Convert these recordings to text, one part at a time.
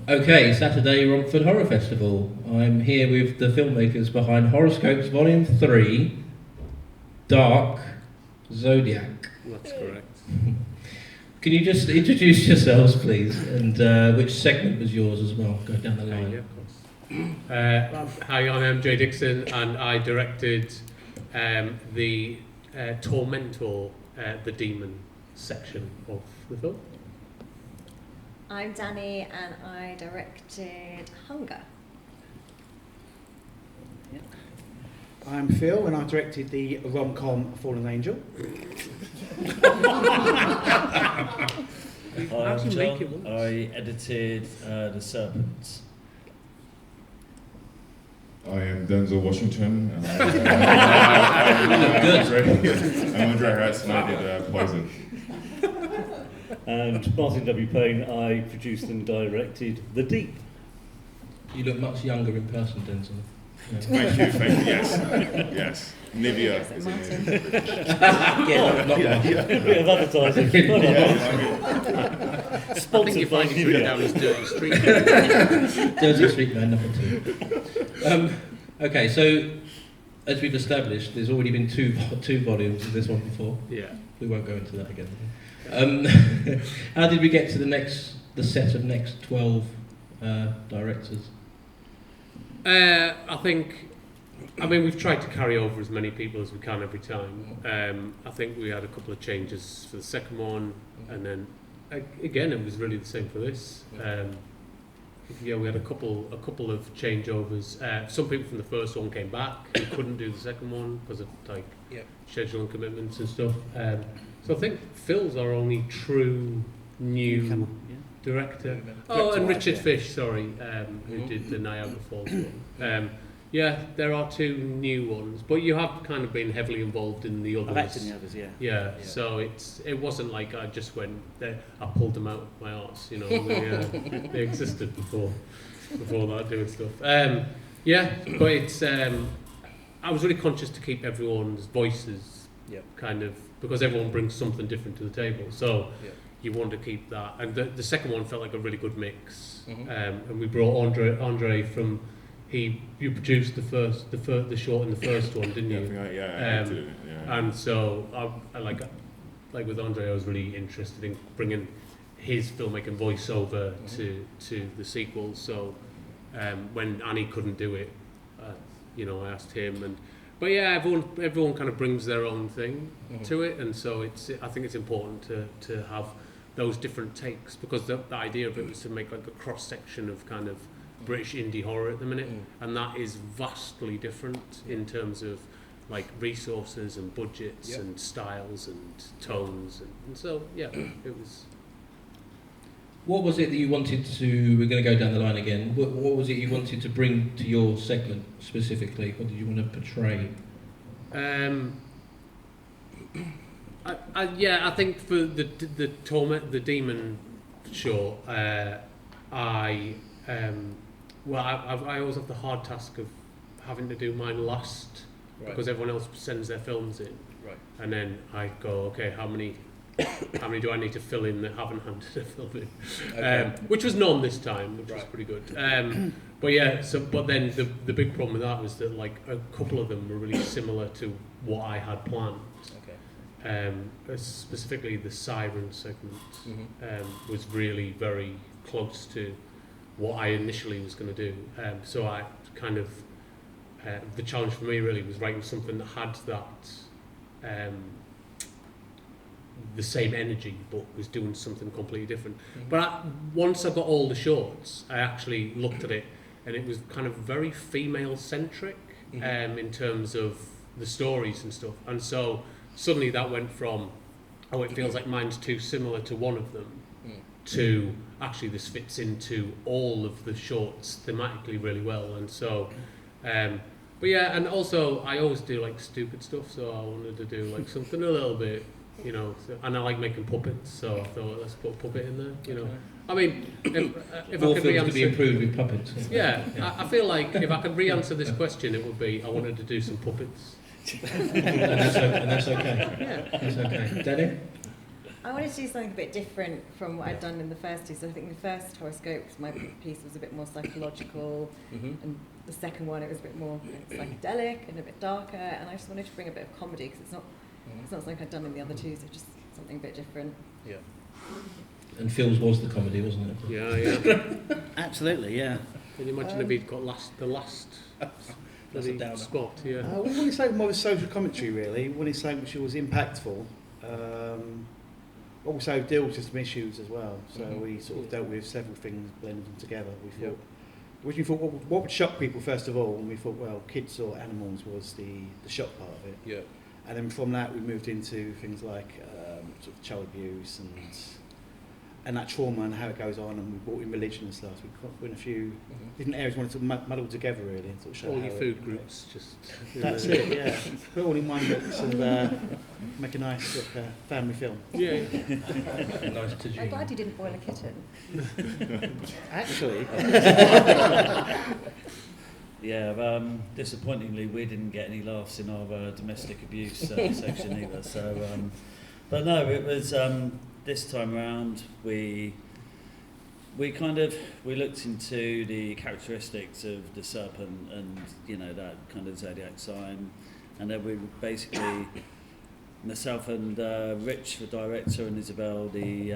Okay, Saturday Romford Horror Festival. I'm here with the filmmakers behind Horoscopes Volume 3, Dark Zodiac. That's correct. Can you just introduce yourselves, please, and which segment was yours as well? Go down the line. Yeah, of course. Hi, I'm MJ Dixon, and I directed the Tormentor, the demon section of the film. I'm Dani, and I directed Hunger. Yeah. I'm Phil, and I directed the rom-com Fallen Angel. I'm John. I edited The Serpents. I am Denzel Washington. And I'm Andre Harris, and I did Poison. And Martin W. Payne, I produced and directed The Deep. You look much younger in person, Denzel. Yeah. Thank you, yes. Nivea is in here. A bit of advertising. I think you're finding it down as Dirty Street. Dirty Street Man number 2. Okay, so as we've established, there's already been two volumes of this one before. Yeah. We won't go into that again. How did we get to the set of next 12 directors? I mean, we've tried to carry over as many people as we can every time. I think we had a couple of changes for the second one, and then again, it was really the same for this. Yeah, we had a couple of changeovers. Some people from the first one came back who couldn't do the second one because of scheduling commitments and stuff. So I think Phil's our only true new director. Oh, and Richard Fish, sorry, who did the Niagara Falls one. Yeah, there are two new ones, but you have kind of been heavily involved in the others. I've acted in the others, Yeah, so it wasn't like I just went there, I pulled them out of my arse, you know. They existed before that doing stuff. But it's I was really conscious to keep everyone's voices kind of, because everyone brings something different to the table. So you want to keep that, and the second one felt like a really good mix. And we brought Andre from. You produced the short in the first one, didn't you? Yeah. And so I like with Andre, I was really interested in bringing his filmmaking voice over to the sequel. So when Annie couldn't do it, I asked him, but everyone kind of brings their own thing to it, and so I think it's important to have those different takes, because the idea of it was to make like a cross section of kind of British indie horror at the minute, and that is vastly different in terms of like resources and budgets and styles and tones, and so it was. What was it that you wanted to? We're going to go down the line again. What was it you wanted to bring to your segment specifically? What did you want to portray? I think for the torment, the demon short, I always have the hard task of having to do mine last, because everyone else sends their films in, and then I go, okay, how many do I need to fill in that haven't handed a film in? Which was none this time, which was pretty good. But then the big problem with that was that like a couple of them were really similar to what I had planned. Specifically the Siren segment was really very close to what I initially was going to do. So I kind of, the challenge for me really was writing something that had that, the same energy, but was doing something completely different. But once I got all the shorts, I actually looked at it, and it was kind of very female-centric in terms of the stories and stuff. And so suddenly that went from, it feels like mine's too similar to one of them, to actually this fits into all of the shorts thematically really well. And so and also I always do like stupid stuff, so I wanted to do like something a little bit, and I like making puppets, so I thought, let's put a puppet in there, I mean, if I could re-answer, to be improved with puppets. I feel like if I could re-answer this question, it would be I wanted to do some puppets. and that's okay. Yeah, that's okay. Danny? I wanted to do something a bit different from what I'd done in the first two. So I think the first horoscopes, my piece was a bit more psychological, and the second one it was a bit more psychedelic and a bit darker. And I just wanted to bring a bit of comedy because it's not something I'd done in the other two, so just something a bit different. Yeah. And Phil's was the comedy, wasn't it? Yeah. Absolutely, yeah. Can you imagine if he'd got the last That's a downer. spot? Yeah. We want to say more of a social commentary, really. We want to say which was impactful. Also deals with some issues as well. So we sort of dealt with several things, blended them together. We thought what would shock people first of all, and we thought, well, kids or animals was the shock part of it. Yeah. And then from that we moved into things like sort of child abuse and that trauma and how it goes on, and we brought in religion and stuff. So we put in a few different areas we wanted to muddle together really and sort of show All how your food groups, just... That's it, yeah. Put it all in one mix and make a nice sort of, family film. Yeah. Nice to I'm glad you didn't boil a kitten. Actually, Yeah, disappointingly, we didn't get any laughs in our domestic abuse section either. So, but no, it was this time around. We looked into the characteristics of the serpent and that kind of zodiac sign, and then we basically myself and Rich, the director, and Isabel, the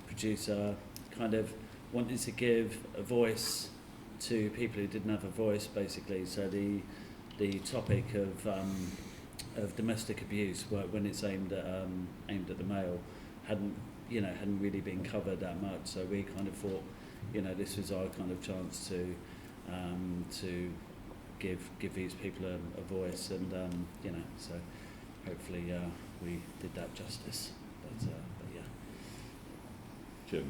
producer, kind of wanted to give a voice to people who didn't have a voice, basically. So the topic of domestic abuse, when it's aimed at the male, hadn't really been covered that much. So we kind of thought, this was our kind of chance to give these people a voice, and so hopefully we did that justice. But yeah. Jim.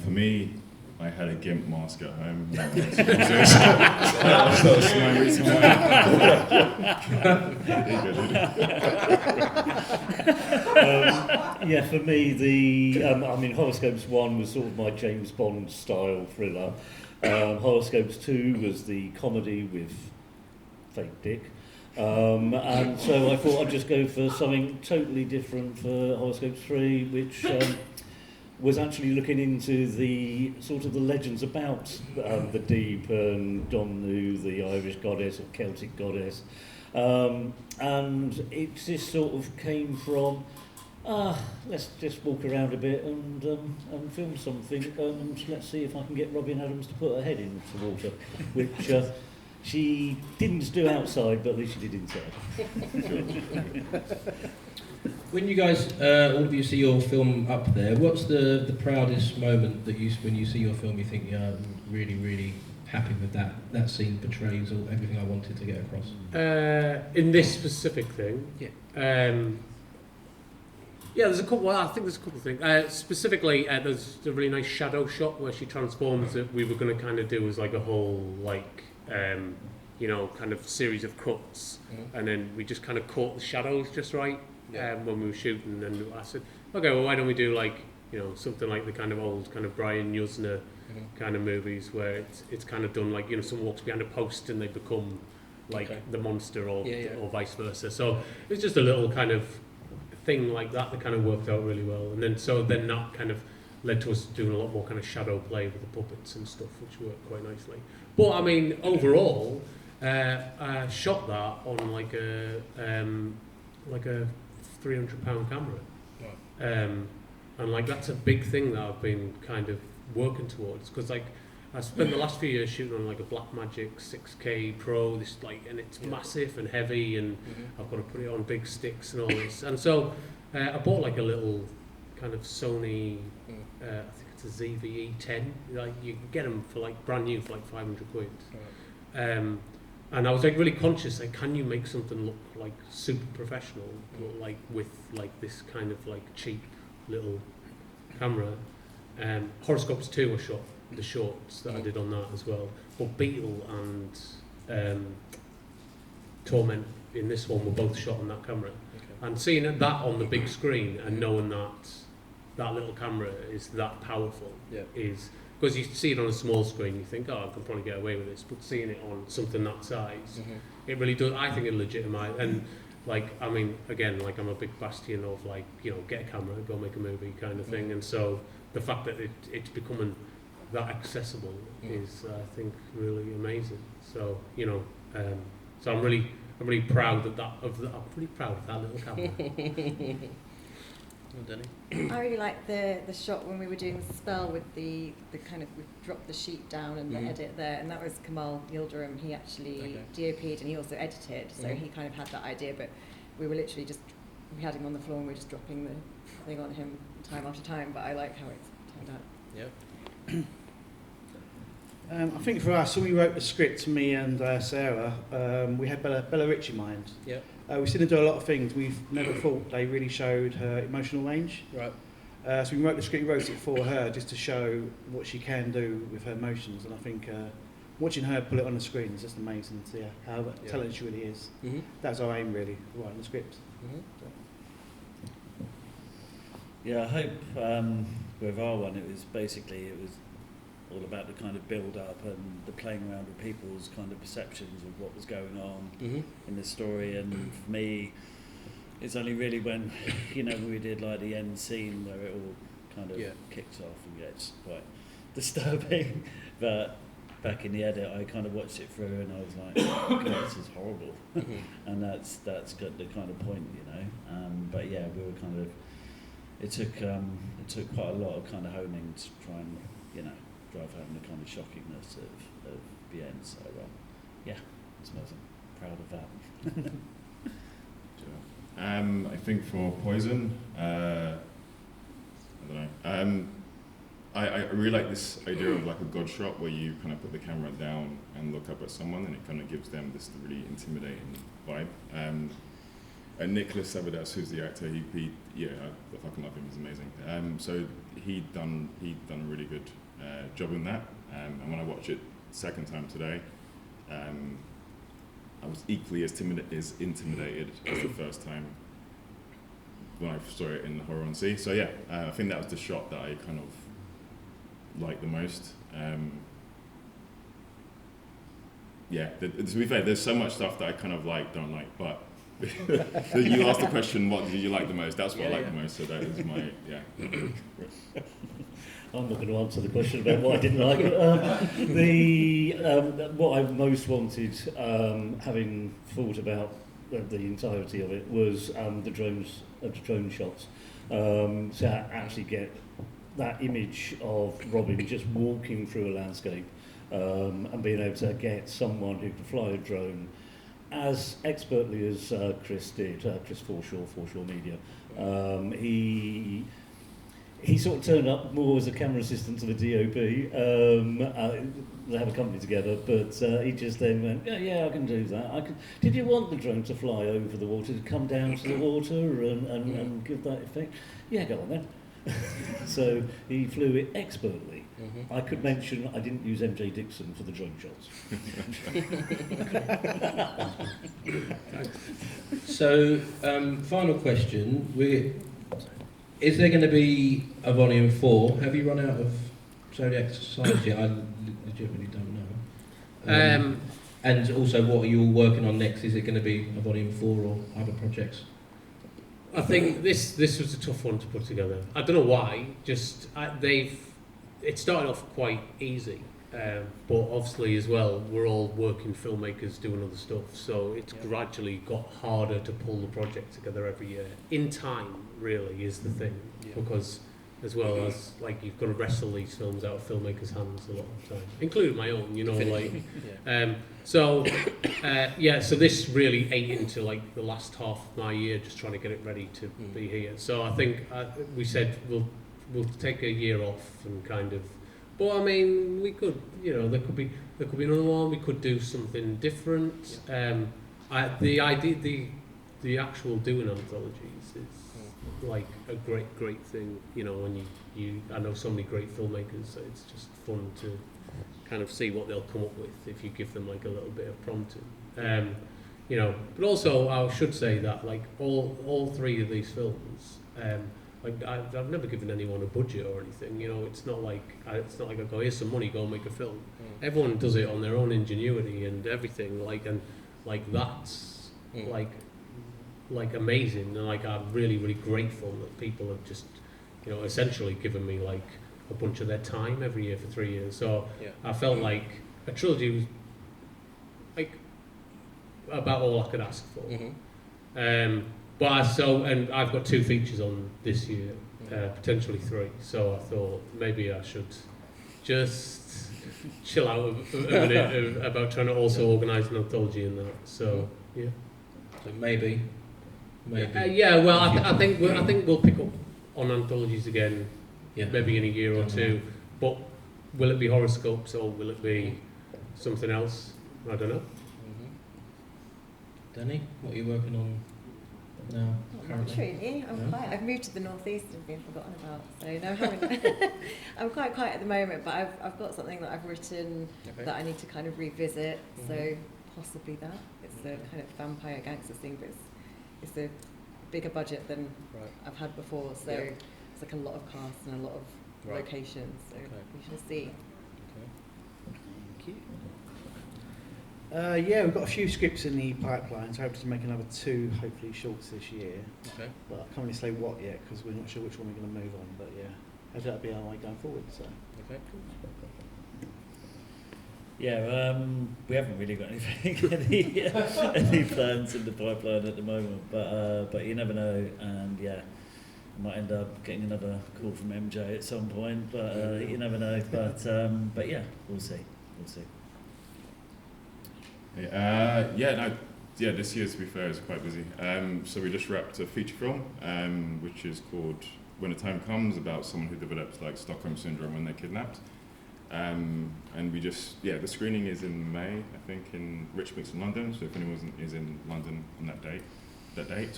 For me, I had a GIMP mask at home. That was my reason Yeah, for me, Horoscopes 1 was sort of my James Bond style thriller. Horoscopes 2 was the comedy with fake dick. And so I thought I'd just go for something totally different for Horoscopes 3, which was actually looking into the sort of the legends about the Deep and Domnu, the Irish goddess or Celtic goddess. And it just sort of came from, let's just walk around a bit and film something, and let's see if I can get Robin Adams to put her head into the water, which she didn't do outside, but at least she did inside. When you guys, all of you see your film up there, what's the proudest moment that when you see your film you think, yeah, I'm really, really happy with that scene portrays all everything I wanted to get across? In this specific thing? Yeah. There's a couple. Well, I think there's a couple of things. Specifically, there's a really nice shadow shot where she transforms that we were going to kind of do as like a whole, like, kind of series of cuts, and then we just kind of caught the shadows just right. When we were shooting, and I said, okay, well, why don't we do like, something like the kind of old kind of Brian Yuzna kind of movies where it's kind of done like, someone walks behind a post and they become like the monster or vice versa. So it's just a little kind of thing like that kind of worked out really well. And then that kind of led to us doing a lot more kind of shadow play with the puppets and stuff, which worked quite nicely. But I mean, overall, I shot that on like a 300-pound camera, and like that's a big thing that I've been kind of working towards, because like I spent the last few years shooting on like a Blackmagic 6K Pro, and it's massive and heavy, and I've got to put it on big sticks and all this, and so I bought like a little kind of Sony, I think it's a ZVE 10, like you can get them for like brand new for like 500 quid. And I was like really conscious, like, can you make something look like super professional, like with like this kind of like cheap little camera? Horoscopes 2 were shot, the shorts that I did on that as well. But Beetle and Torment in this one were both shot on that camera. And seeing that on the big screen and knowing that little camera is that powerful is... Because you see it on a small screen, you think, I can probably get away with this. But seeing it on something that size, it really does. I think it legitimize. And like, I mean, again, like I'm a big bastion of like, you know, get a camera, go make a movie kind of thing. And so the fact that it's becoming that accessible is, I think, really amazing. So, you know, so I'm really proud I'm pretty proud of that little camera. Well, Dani. I really liked the shot when we were doing the spell with the kind of, we dropped the sheet down and the edit there, and that was Kamal Yildirim. He actually DOP'd and he also edited, so he kind of had that idea, but we were literally just, we had him on the floor and we were just dropping the thing on him time after time, but I like how it turned out. Yeah. I think for us, when we wrote the script, me and Sarah, we had Bella Rich in mind. Yeah. We've seen her do a lot of things. We've never thought they really showed her emotional range. Right. So we wrote the script, we wrote it for her just to show what she can do with her emotions. And I think watching her pull it on the screen is just amazing to see how talented she really is. Mm-hmm. That was our aim, really, writing the script. Yeah, I hope with our one it was all about the kind of build-up and the playing around with people's kind of perceptions of what was going on in the story. And for me, it's only really when, you know, we did like the end scene where it all kind of kicks off and gets quite disturbing. But back in the edit, I kind of watched it through and I was like, oh, God, this is horrible. And that's got the kind of point, you know. But yeah, we were kind of, it took quite a lot of kind of honing to try and, you know, drive home the kind of shockingness of the end. So yeah, I suppose I'm proud of that. I think for Poison, I don't know. I really like this idea of like a god shot where you kind of put the camera down and look up at someone, and it kind of gives them this really intimidating vibe. And Nicholas Sabadas, who's the actor, I fucking love him. He's amazing. So he'd done a really good job in that. And when I watched it second time today, I was equally as intimidated as the first time when I saw it in Horror on Sea. So yeah, I think that was the shot that I kind of liked the most. To be fair, there's so much stuff that I kind of don't like, but you asked the question, what did you like the most? That's what I like the most, so that is my, I'm not going to answer the question about what I didn't like. What I most wanted, having thought about the entirety of it, was the drone shots. To actually get that image of Robin just walking through a landscape and being able to get someone who can fly a drone as expertly as Chris did, Chris Forshaw Media. He sort of turned up more as a camera assistant to the DOP. They have a company together, but he just then went, yeah, I can do that. Did you want the drone to fly over the water, to come down to the water and give that effect? Yeah, go on then. So he flew it expertly. I could mention I didn't use MJ Dixon for the drone shots. So, final question. Is there going to be a volume 4? Have you run out of Zodiac Science yet? I legitimately don't know. And also, what are you all working on next? Is it going to be a volume 4 or other projects? I think this was a tough one to put together. I don't know why. It started off quite easy, but obviously as well, we're all working filmmakers doing other stuff, so it's gradually got harder to pull the project together every year. In time, really, is the thing, because as well as you've got to wrestle these films out of filmmakers' hands a lot of the time, including my own. So this really ate into the last half of my year, just trying to get it ready to be here. So I think we said we'll take a year off and kind of. But I mean, we could, there could be another one. We could do something different. The idea, the actual doing anthologies is a great thing. When I know so many great filmmakers, so it's just fun to kind of see what they'll come up with if you give them a little bit of prompting. But also I should say that all three of these films. I've never given anyone a budget or anything. It's not like I go, here's some money, go and make a film. Everyone does it on their own ingenuity and everything. That's like amazing, and like I'm really, really grateful that people have just, you know, essentially given me like a bunch of their time every year for 3 years. So Yeah. I felt like a trilogy was like about all I could ask for. Mm-hmm. And I've got 2 features on this year, potentially 3. So I thought maybe I should just chill out a minute about trying to also organise an anthology in that. So yeah. So maybe. Yeah. Well, I think we'll pick up on anthologies again, Yeah. maybe in a year or 2. But will it be horoscopes or will it be something else? I don't know. Danny, what are you working on now? Not much really. I'm quiet. I've moved to the northeast and been forgotten about. So no, I'm quite quiet at the moment. But I've got something that I've written that I need to kind of revisit. So possibly that. It's the kind of vampire gangster thing, but it's a bigger budget than I've had before. So it's like a lot of cast and a lot of locations. So we shall see. Thank you. Yeah, we've got a few scripts in the pipeline, so I hope to make another 2, hopefully, shorts this year. Okay. But I can't really say what yet, because we're not sure which one we're going to move on, but yeah, hopefully that'll be our way going forward, so. Okay. Yeah, we haven't really got anything, any plans in the pipeline at the moment, but you never know, and yeah, I might end up getting another call from MJ at some point, but you never know, but yeah, we'll see. This year, to be fair, is quite busy. So we just wrapped a feature film, which is called When the Time Comes, about someone who develops like Stockholm Syndrome when they're kidnapped. And we just, the screening is in May, I think, in Richmond in London. So if anyone is in London on that date, the date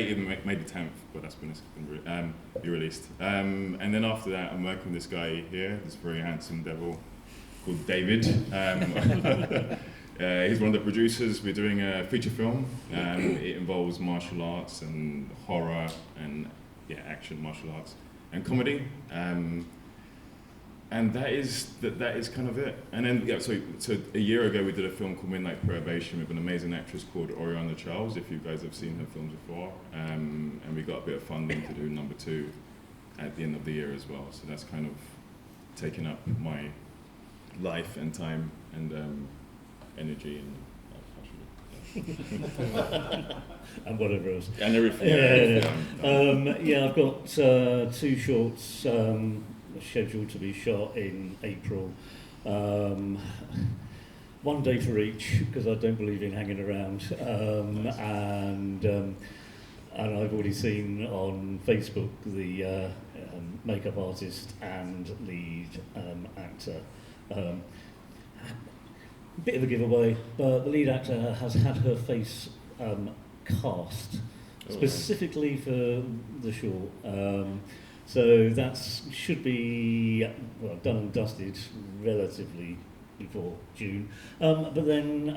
even May the 10th, but that's when it's going to be released. And then after that, I'm working with this guy here, this very handsome devil called David. He's one of the producers. We're doing a feature film. It involves martial arts and horror and action, martial arts and comedy. And that is kind of it. And then so a year ago we did a film called Midnight Probation with an amazing actress called Oriana Charles. If you guys have seen her films before, and we got a bit of funding to do number 2 at the end of the year as well. So that's kind of taken up my life and time and energy and whatever else. And everything. I've got 2 shorts scheduled to be shot in April. 1 day for each, because I don't believe in hanging around. And I've already seen on Facebook the makeup artist and lead actor. Bit of a giveaway, but the lead actor has had her face cast specifically for the short. So that should be done and dusted relatively before June. But then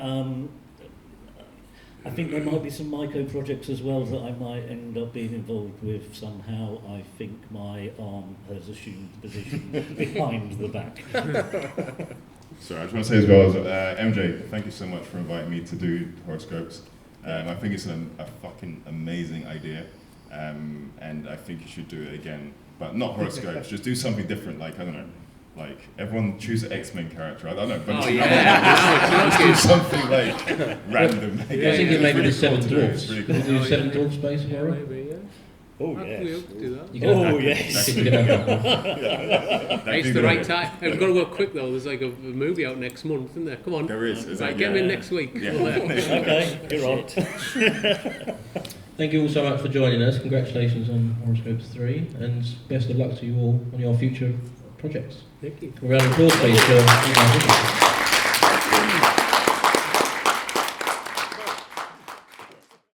I think there might be some Myco projects as well that I might end up being involved with somehow. I think my arm has assumed the position behind the back. Sorry, I just want to say as well, MJ, thank you so much for inviting me to do horoscopes. I think it's a fucking amazing idea, and I think you should do it again. But not horoscopes, just do something different, like, I don't know, like, everyone choose an X-Men character, I don't know, but just do something like random. I was thinking maybe the Seven Dwarfs. Really Could you do Seven Dwarfs space horror? Maybe, yeah. Oh, We yes. could do that. Yes. It's the right time. We've got to go quick though. There's like a movie out next month, isn't there? Come on. There is. Right, get me in next week. Yeah. Okay, you're on. Thank you all so much for joining us. Congratulations on Horoscopes 3, and best of luck to you all on your future projects. Thank you. A round of applause, please.